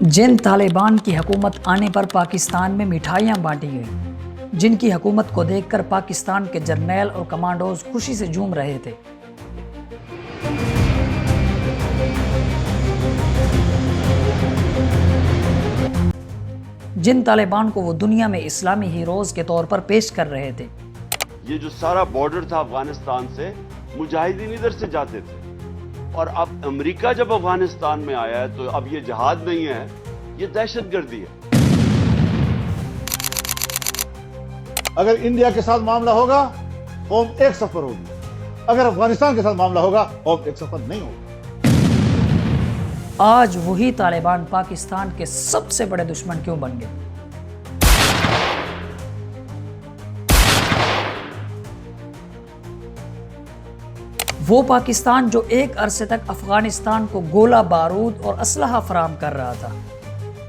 जिन तालिबान की हुकूमत आने पर पाकिस्तान में मिठाइयाँ बांटी गईं, जिनकी हुकूमत को देखकर पाकिस्तान के जर्नैल और कमांडोज खुशी से झूम रहे थे, जिन तालिबान को वो दुनिया में इस्लामी हीरोज के तौर पर पेश कर रहे थे। ये जो सारा बॉर्डर था अफगानिस्तान से, मुजाहिदीन इधर से जाते थे, और अब अमेरिका जब अफगानिस्तान में आया है तो अब ये जहाद नहीं है, ये दहशतगर्दी है। अगर इंडिया के साथ मामला होगा कौम एक सफर होगी, अगर अफगानिस्तान के साथ मामला होगा कौम एक सफर नहीं होगी। आज वही तालिबान पाकिस्तान के सबसे बड़े दुश्मन क्यों बन गए? वो पाकिस्तान जो एक अरसे तक अफगानिस्तान को गोला बारूद और असलहा फराहम कर रहा था,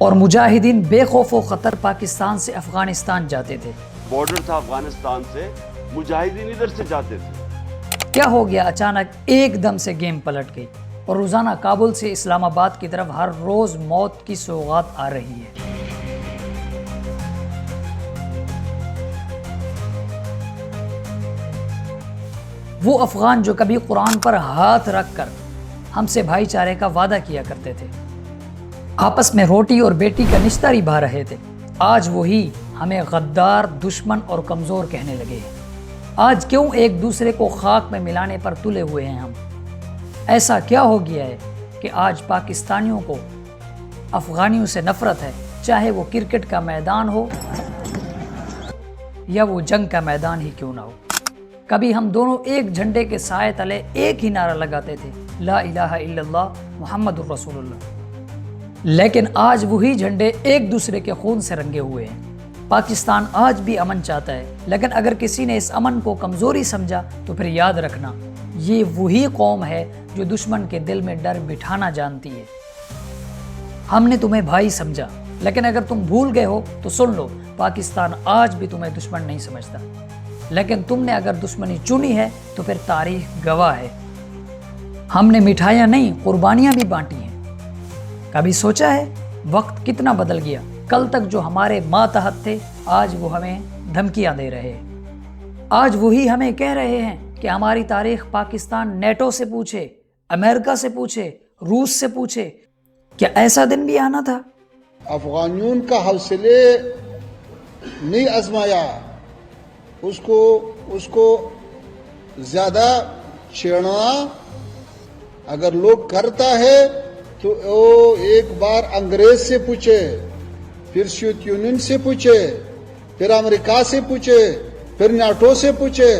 और मुजाहिदीन बेखौफ व खतर पाकिस्तान से अफगानिस्तान जाते थे। बॉर्डर था अफगानिस्तान से, मुजाहिदीन इधर से जाते थे। क्या हो गया? अचानक एकदम से गेम पलट गई और रोजाना काबुल से इस्लामाबाद की तरफ हर रोज मौत की सौगात आ रही है। वो अफगान जो कभी कुरान पर हाथ रखकर हमसे भाईचारे का वादा किया करते थे, आपस में रोटी और बेटी का रिश्ता निभा रहे थे, आज वही हमें गद्दार, दुश्मन और कमजोर कहने लगे हैं। आज क्यों एक दूसरे को खाक में मिलाने पर तुले हुए हैं हम? ऐसा क्या हो गया है कि आज पाकिस्तानियों को अफगानियों से नफरत है, चाहे वो क्रिकेट का मैदान हो या वो जंग का मैदान ही क्यों ना हो। कभी हम दोनों एक झंडे के साए तले एक ही नारा लगाते थे, ला इलाहा इल्लल्लाह मुहम्मदुर रसूलुल्लाह। लेकिन आज वही झंडे एक दूसरे के खून से रंगे हुए हैं। पाकिस्तान आज भी अमन चाहता है, लेकिन अगर किसी ने इस अमन को कमजोरी समझा तो फिर याद रखना, ये वही कौम है जो दुश्मन के दिल में डर बिठाना जानती है। हमने तुम्हें भाई समझा, लेकिन अगर तुम भूल गए हो तो सुन लो, पाकिस्तान आज भी तुम्हें दुश्मन नहीं समझता। लेकिन तुमने अगर दुश्मनी चुनी है तो फिर तारीख गवाह है। हमने मिठाइयाँ नहीं, कुर्बानियाँ भी बांटी हैं। कभी सोचा है वक्त कितना बदल गया? कल तक जो हमारे मातहत थे, आज वो हमें धमकियाँ दे रहे हैं। आज वही हमें कह रहे हैं कि हमारी तारीख पाकिस्तान नेटो से पूछे, अमेरिका से पूछे, रूस से पूछे। क्या ऐसा दिन भी आना था? अफगानियों का हौसले नहीं आजमाया, उसको ज्यादा छेड़ना अगर लोग करता है तो वो एक बार अंग्रेज से पूछे, फिर सोवियत यूनियन से पूछे, फिर अमेरिका से पूछे, फिर नाटो से पूछे।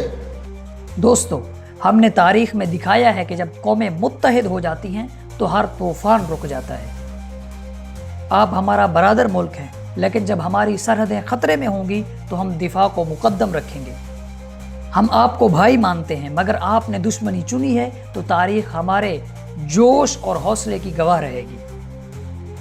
दोस्तों, हमने तारीख में दिखाया है कि जब कौमें मुत्तहिद हो जाती हैं तो हर तूफान रुक जाता है। आप हमारा बरादर मुल्क हैं, लेकिन जब हमारी सरहदें खतरे में होंगी तो हम दिफा को मुकद्दम रखेंगे। हम आपको भाई मानते हैं, मगर आपने दुश्मनी चुनी है तो तारीख हमारे जोश और हौसले की गवाह रहेगी।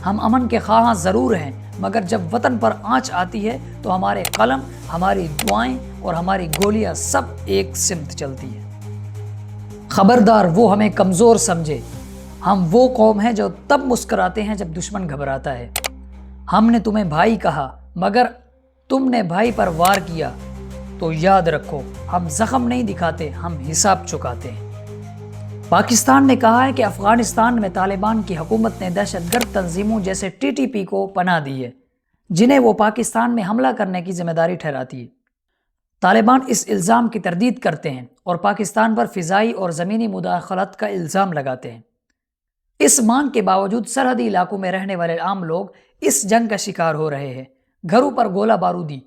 हम अमन के ख्वाह ज़रूर हैं, मगर जब वतन पर आंच आती है तो हमारे कलम, हमारी दुआएं और हमारी गोलियां सब एक सिमत चलती है। खबरदार वो हमें कमज़ोर समझे। हम वो कौम हैं जो तब मुस्कुराते हैं जब दुश्मन घबराता है। हमने तुम्हें भाई कहा, मगर तुमने भाई पर वार किया, तो याद रखो, हम जख्म नहीं दिखाते, हम हिसाब चुकाते हैं। पाकिस्तान ने कहा है कि अफगानिस्तान में तालिबान की हुकूमत ने दहशतगर्द तंजीमों जैसे टीटीपी को पनाह दी है, जिन्हें वो पाकिस्तान में हमला करने की जिम्मेदारी ठहराती है। तालिबान इस इल्ज़ाम की तरदीद करते हैं और पाकिस्तान पर फ़िज़ाई और ज़मीनी मुदाखलत का इल्ज़ाम लगाते हैं। इस मांग के बावजूद सरहदी इलाकों में रहने वाले आम लोग इस जंग का शिकार हो रहे हैं। घरों पर गोला बारूदी,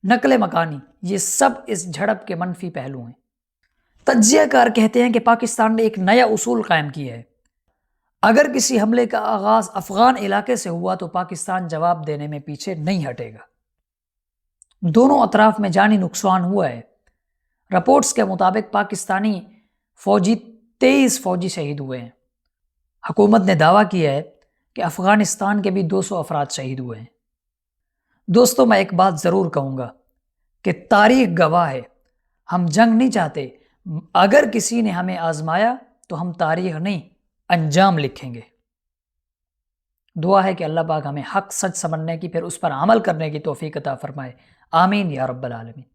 नकले मकानी, ये सब इस झड़प के मनफी पहलू हैं। तज्जियाकार कहते हैं कि पाकिस्तान ने एक नया उसूल कायम किया है। अगर किसी हमले का आगाज अफगान इलाके से हुआ तो पाकिस्तान जवाब देने में पीछे नहीं हटेगा। दोनों अतराफ में जानी नुकसान हुआ है। रिपोर्ट्स के मुताबिक पाकिस्तानी फौजी 23 फौजी शहीद हुए हैं। हुकूमत ने दावा किया है कि अफगानिस्तान के भी 200 अफराद शहीद हुए हैं। दोस्तों, मैं एक बात ज़रूर कहूँगा कि तारीख गवाह है, हम जंग नहीं चाहते। अगर किसी ने हमें आजमाया तो हम तारीख नहीं, अंजाम लिखेंगे। دعا ہے کہ اللہ پاک ہمیں حق سچ سمجھنے کی پھر اس پر عمل کرنے کی توفیق عطا فرمائے. آمین یا رب العالمین.